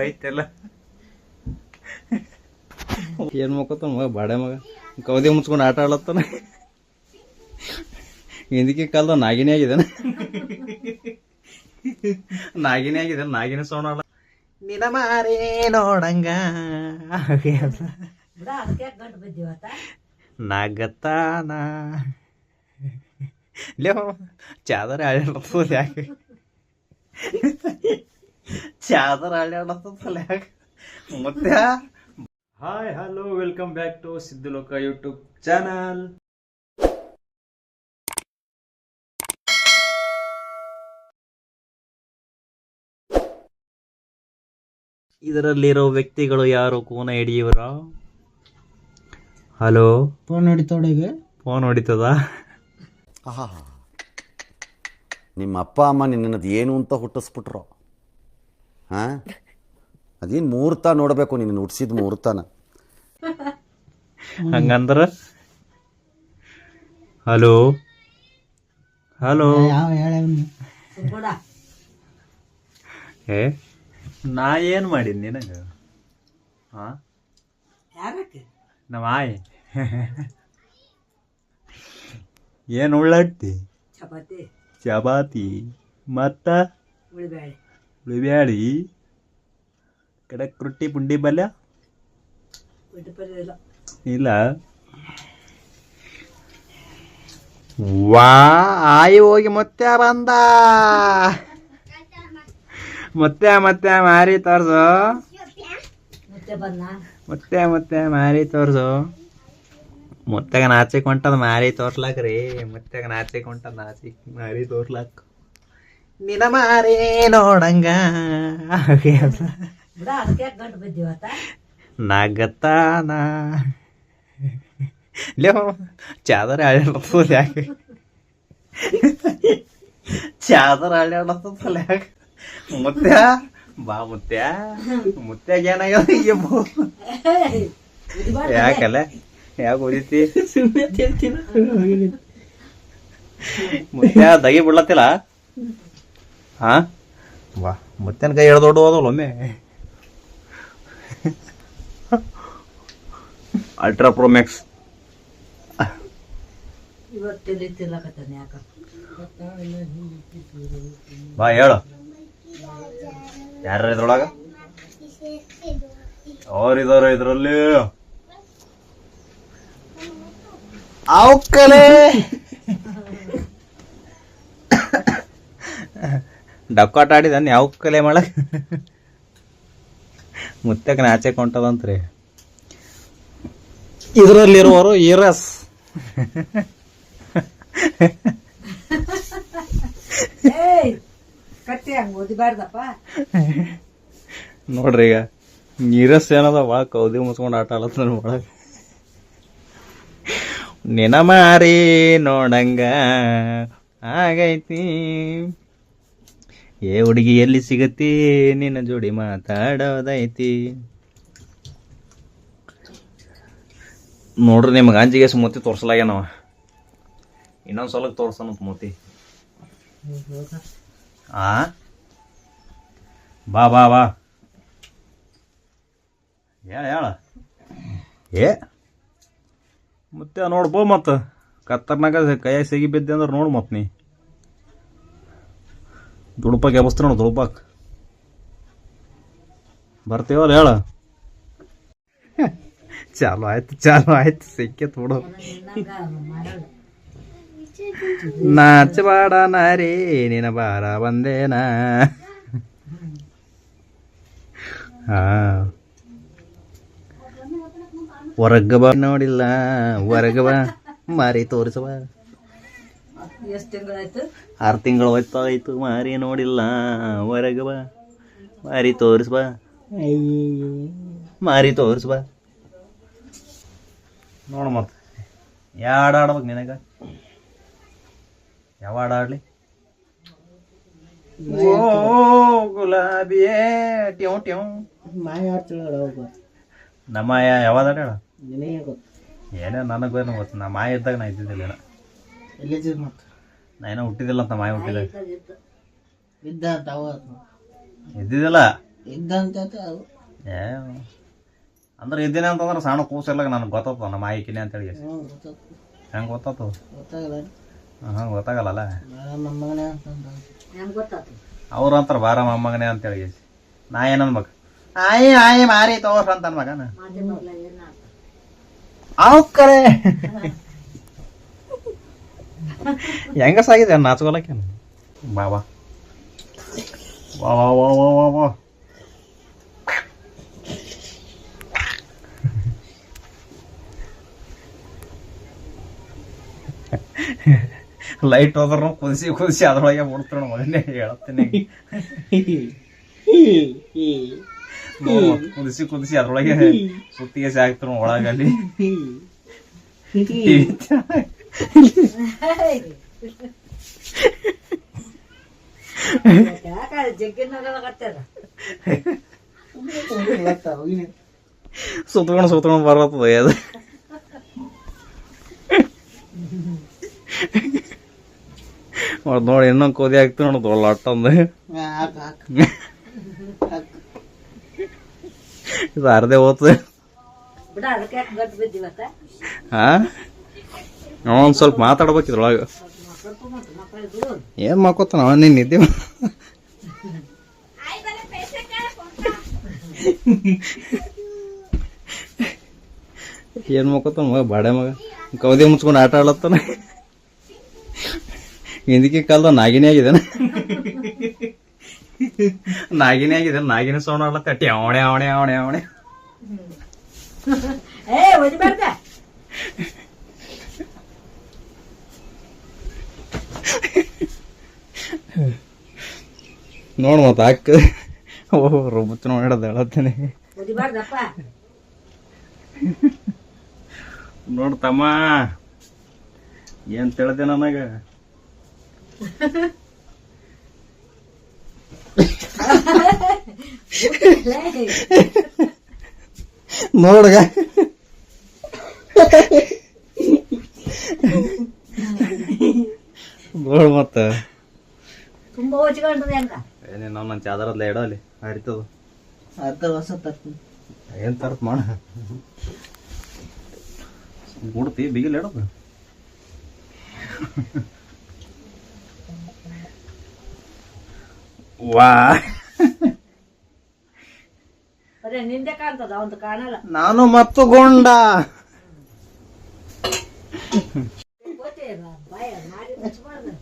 ಐತೆಲ್ಲ ಏನ್ ಮಕ್ಕತ್ತ ಮಗ ಬಾಡೆ ಮಗ ಕೌದಿ ಮುಚ್ಕೊಂಡು ಆಟ ಆಡ್ಲತ್ತಾನ. ಹಿಂದಕ್ಕೆ ಕಾಲದ ನಾಗಿನೇ ಆಗಿದಾನ. ನಾಗಿನ ಸೌಂಡ್ ಆಡ ನಿನ ಮಾರೇ ನೋಡಂಗ ನಾಗತ್ತಾನ ಚಾದರ ಆಡಾಡ್ತದ ಯಾಕೆ ಚಾದರ ಆಡಾಡ್ತದಲ್ಲ ಯಾಕೆ ಮತ್ತೆ. Hi hello welcome back to Sidduloka YouTube channel. ಇದರಲ್ಲಿರೋ ವ್ಯಕ್ತಿಗಳು ಯಾರು? ಕೂನ ಹಿಡಿಯವರ? ಹಲೋ, ಫೋನ್ ಹೊಡಿತೋಡಿಗೆ ಫೋನ್ ಹೊಡಿತದ? ನಿಮ್ಮ ಅಪ್ಪ ಅಮ್ಮ ನಿನ್ನದು ಏನು ಅಂತ ಹುಟ್ಟಿಸ್ಬಿಟ್ರು. ಹಾಂ, ಅದೇನು ಮುಹೂರ್ತ ನೋಡಬೇಕು, ನಿನ್ನ ಹುಟ್ಟಿಸಿದ ಮುಹೂರ್ತನ. ಹಂಗಂದ್ರ ಹಲೋ ಹಲೋ ಏ ನಾ ಏನು ಮಾಡೀನಿ ನಿನಗೆ? ಹಾಂ, ನಮ್ಮ ಆಯ್ ಏನು ಉಳ್ಳಟ್ಟಿ ಚಪಾತಿ ಮತ್ತ ಉಳಿಬ್ಯಾಳಿ ಕಡಕ್ ರೊಟ್ಟಿ ಪುಂಡಿ ಪಲ್ಯ ಇಲ್ಲ. ವಾ ಆಯಿ ಹೋಗಿ ಮತ್ತೆ ಬಂದ. ಮತ್ತೆ ಮಾರಿ ತೋರ್ಸು. ಮತ್ತೆ ಮಾರಿ ತೋರ್ಸು. ಮುತ್ತಾಗ ನಾಚಿಕ್ ಹೊಂಟದ ಮಾರಿ ತೋರ್ಸ್ಲಾಕ್ರಿ. ಮುತ್ತಾಗ ನಾಚಿಕ್ ಹೊಂಟದ ಮಾರಿ ತೋರ್ಸ್ಲಾಕ್. ನಿನ ಮಾರಿ ನೋಡಂಗ ನಾಗತ್ತಾನ ಚಾದರ ಆಡಾಡ್ತದ ಯಾಕೆ ಚಾದರ ಆಡಾಡ್ತದಲ್ಲ ಯಾಕೆ ಮುತ್ಯ ಬಾ ಮುತ್ಯಾಗ ಏನಾಗ್ಯದ? ಯಾಕಲ್ಲ ಯಾಕೆ ಓದಿತಿ ಮುತ್ಯ ದಗಿ ಬಿಡ್ಲತ್ತಿಲ್ಲ? ಹಾ ಬಾ ಮುತ್ಯನ ಕೈ ಹಿಡ್ದು ದೊಡ್ಡ ಹೋದಲ್ಲ ಒಮ್ಮೆ. ಅಲ್ಟ್ರಾ ಪ್ರೋ ಮ್ಯಾಕ್ಸ್ ಬಾ ಹೇಳು. ಯಾರ ಇದ್ರೊಳಗ? ಅವ್ರಿದಾರ ಇದ್ರಲ್ಲಿ. ಅವಕ್ಕಲೆ ಡಕ್ಕಾಟ ಆಡಿದನ್ ಯಾವ ಕಲೆ ಮಾಡಕ್ ಮುತ್ತಕ ನಾಚೆ ಕೊಂಟದಂತ್ರಿ. ಇದರಲ್ಲಿರುವವರು ಈರಸ್. ನೋಡ್ರಿ ಈಗ ನೀರಸ್ ಏನದ ಒಳ ಕೌದಿ ಮುಚ್ಕೊಂಡು ಆಟ ಆಡತ್ತ ಒಳಗ. ನಿನ ಮಾರಿ ನೋಡಂಗ ಆಗೈತಿ, ಏ ಹುಡುಗಿ ಎಲ್ಲಿ ಸಿಗತಿ, ನಿನ್ನ ಜೋಡಿ ಮಾತಾಡೋದೈತಿ. ನೋಡ್ರಿ ನಿಮ್ಗೆ ಅಂಜಿಗೆ ಮೂತಿ ತೋರ್ಸಲಾಗ್ಯಾನವ. ಇನ್ನೊಂದು ಸಲ ತೋರ್ಸನಂತ ಮೂತಿ. ಆ ಬಾ ಬಾ ಬಾ ಹೇಳ ಏ ಮತ್ತೆ ನೋಡ್ಬೋ. ಮತ್ತ ಕತ್ತರ್ನಾಗ ಕೈಯಾಗ ಸಿಗಿ ಬಿದ್ದೆ ಅಂದ್ರೆ ನೋಡು ಮತ್ ನೀ ದುಡ್ಪಾಕ್ ಎಬಸ್ತ ನೋಡು. ದುಡ್ಪಾಕ್ ಬರ್ತೀವಲ್ಲ ಹೇಳ. ಚಾಲು ಆಯ್ತು ಸಿಕ್ಕತ್ ಬಿಡು. ನಾಚಬಾಡ ನಾರೇ ನಿನ ಬಾರ ಬಂದೇನಾ. ಹಾ ಹೊರಗ ಬಾ ನೋಡಿಲ್ಲ, ಹೊರಗ ಬಾ ಮಾರಿ ತೋರಿಸವ. 6 ತಿಂಗಳು ಹೋಯ್ತಾಯ್ತು ಮಾರಿ ನೋಡಿಲ್ಲ, ಹೊರಗ ಬಾ ಮಾರಿ ತೋರಿಸ್ಬಾ, ಮಾರಿ ತೋರಿಸ್ಬಾ. ನೋಡು ಮತ್ತ ಯಾವ ಹಾಡು ಆಡ್ಬೇಕು ನಿನಗ? ಯಾವ ಹಾಡು ಆಡ್ಲಿ? ಓ ಗುಲಾಬಿಯೇ ಟ್ಯೂ ಟ್ಯೂ ನಮ್ಮ ಯಾವ್ದು ಹಾಡು ಹೇಳ? ಏನೇ ನನಗೇನು ಗೊತ್ತು. ನಾ ಮಾಯ ಇದ್ದಾಗ ನಾ ಇದ್ದಿದ್ದಿಲ್ಲ. ನಾ ಏನೋ ಹುಟ್ಟಿದಿಲ್ಲ ಅಂತ ಮಾಯ ಹುಟ್ಟಿದಾಗ ಇದ್ದಿದ್ದಿಲ್ಲ. ಇದ್ದಂತ ಏ ಅಂದ್ರೆ ಇದ್ದೀನಿ ಅಂತಂದ್ರೆ ಸಣ್ಣ ಕೂಸೆಲ್ಲ ನನಗೆ ಗೊತ್ತಾಗ್ತದ ನಮ್ಮ ಆಯ್ಕಿನಿ ಅಂತೇಳಿ ಹೆಂಗೆ ಗೊತ್ತಾಗ್ತದ ಗೊತ್ತಾಗಲ್ಲ ಹಾಂ ಗೊತ್ತಾಗಲ್ಲಲ್ಲ ಮೊಮ್ಮಗನೇ ಅಂತಂದ ಅವ್ರು ಅಂತಾರೆ ಬಾರ ಮೊಮ್ಮಗನೇ ಅಂತೇಳಿ ನಾ ಏನನ್ಬೇಕು ಆಯಿ ಆಯಿ ಮಾರಿ ತೋರ್ಸ ಅಂತ ಮಗನ ಅವ್ ಕರೆ ಹೆಂಗ ಸಾಗಿದೆ ನಾಚ್ಕೊಳಕ್ಕೆ ಬಾ ಬಾ ವಾ ವಾ ವಾ ವಾ ವಾ ವಾ ಲೈಟ್ ಹೋದ್ರು ಕುದಿಸಿ ಕುದಿಸಿ ಅದ್ರೊಳಗೆ ಬಿಡ್ತಾರ ಮಗನೇ ಹೇಳ್ತೀನಿ ಕುದಿಸಿ ಕುದಿಸಿ ಅದ್ರೊಳಗೆ ಸುತ್ತಿಗೆ ಸಾಕ್ತಾರ ಒಳಗಲ್ಲಿ ಸುತ್ಕೊಂಡು ಬರತ್ತದ ಅದು ನೋಡಿ ಇನ್ನೊಂದು ಕೋದಿ ಆಗ್ತದೆ ನೋಡೋದು ಒಳ್ಳೆ ಅಟ್ಟಂದು ಇದು ಅರ್ಧೆ ಹೋಗ್ತದೆ ಹಾ ಒಂದ್ ಸ್ವಲ್ಪ ಮಾತಾಡ್ಬೇಕಿದ್ರೊಳಗ ಏನ್ ಮಾಡ್ಕೋತಾನ ಅವನ್ ನೀನ್ ನಿದ್ದೆ ಏನ್ ಮಾಡ್ಕೋತಾನ ಮಗ ಬಾಡೆ ಮಗ ಕೌದಿ ಮುಚ್ಕೊಂಡು ಆಟ ಆಡ್ಲತ್ತಾನ ಹಿಂದಕ್ಕೆ ಕಾಲದ ನಾಗಿನೇ ಆಗಿದಾನ ನಾಗಿನೇ ಆಗಿದೆ ನಾಗಿನ ಸೌಂಡ್ ಆಡ್ಲತ್ತ ಅವಣೆ ಅವಣೆ ಅವಣೆ ಅವಣೆ ನೋಡ್ ಮತ್ತ ಹಾಕ ಓಹ್ ರುಬ್ಬತ್ತು ನೋಡದ ಹೇಳತ್ತೇನೆ ನೋಡ್ತಮ್ಮ ಏನ್ ತಿಳಿದೆ ನನಗ ನೋಡಗ ನೋಡ್ ಮತ್ತ ತುಂಬಾ ಹೊಚ್ಕೊಂಡ್ರಿ ಹೆಂಗ ಏನೇ ನಾವು ನನ್ನ ಚಾದರದ್ಲ ಇಡಲಿ ಹರಿತದ ಅರ್ಧ ವರ್ಷ ತರ್ತೀನಿ ಏನ್ ತರತ್ ಮಾಡ ಬಿಡ್ತಿ ಬಿಗಿಲ್ ಇಡೋದು ವಾ ಅದೇ ನಿಂದೆ ಕಾಣ್ತದ ಅವಂತ ಕಾಣಲ್ಲ ನಾನು ಮತ್ತು ಗೊಂಡ ಬಾಯ ಮಾಡಿ ಮುಚ್ಬಾರ್ದು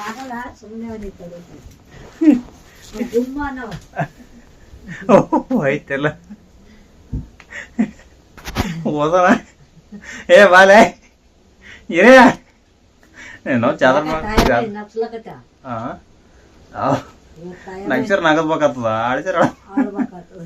ಆಗಲ್ಲ ಸುಮ್ಮನೆ ಬಂದಿರ್ತದೆ ಗುಮ್ಮ ನಾವು ಐತೆಲ್ಲ ಓದೋಣ ಏ ಬಾಲೆ ಇರೇ ನಾವು ಚಾದರ್ ನಪ್ಸ್ಲಕತ್ತ ನಕ್ಷರ ನಗದ್ಬೇಕಾಗ್ತದ ಆಡಿಸರ ಆಡ್ಬೇಕಾಗ್ತದ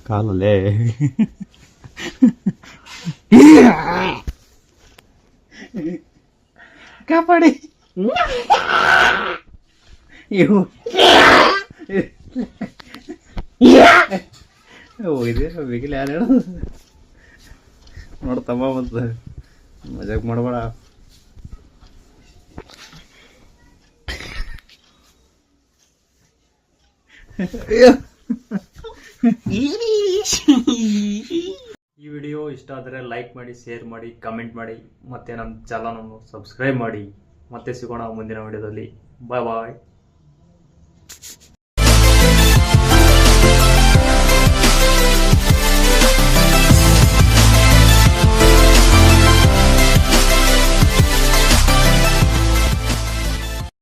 ಕಾಲಲ್ಲೇ ಕಾಪಾಡಿ ಇವು ಇದೆ ಬಿಗಿಲಿ ಯಾರು ಹೇಳು ನೋಡ್ತಮ್ಮ ಮತ್ತು ಮಜಾಕ್ ಮಾಡಬೇಡ ಈ ವಿಡಿಯೋ ಇಷ್ಟ ಆದರೆ ಲೈಕ್ ಮಾಡಿ ಶೇರ್ ಮಾಡಿ ಕಮೆಂಟ್ ಮಾಡಿ ಮತ್ತೆ ನಮ್ಮ ಚಾನಲನ್ನು ಸಬ್ಸ್ಕ್ರೈಬ್ ಮಾಡಿ ಮತ್ತೆ ಸಿಗೋಣ ಮುಂದಿನ ವಿಡಿಯೋದಲ್ಲಿ ಬಾಯ್ ಬಾಯ್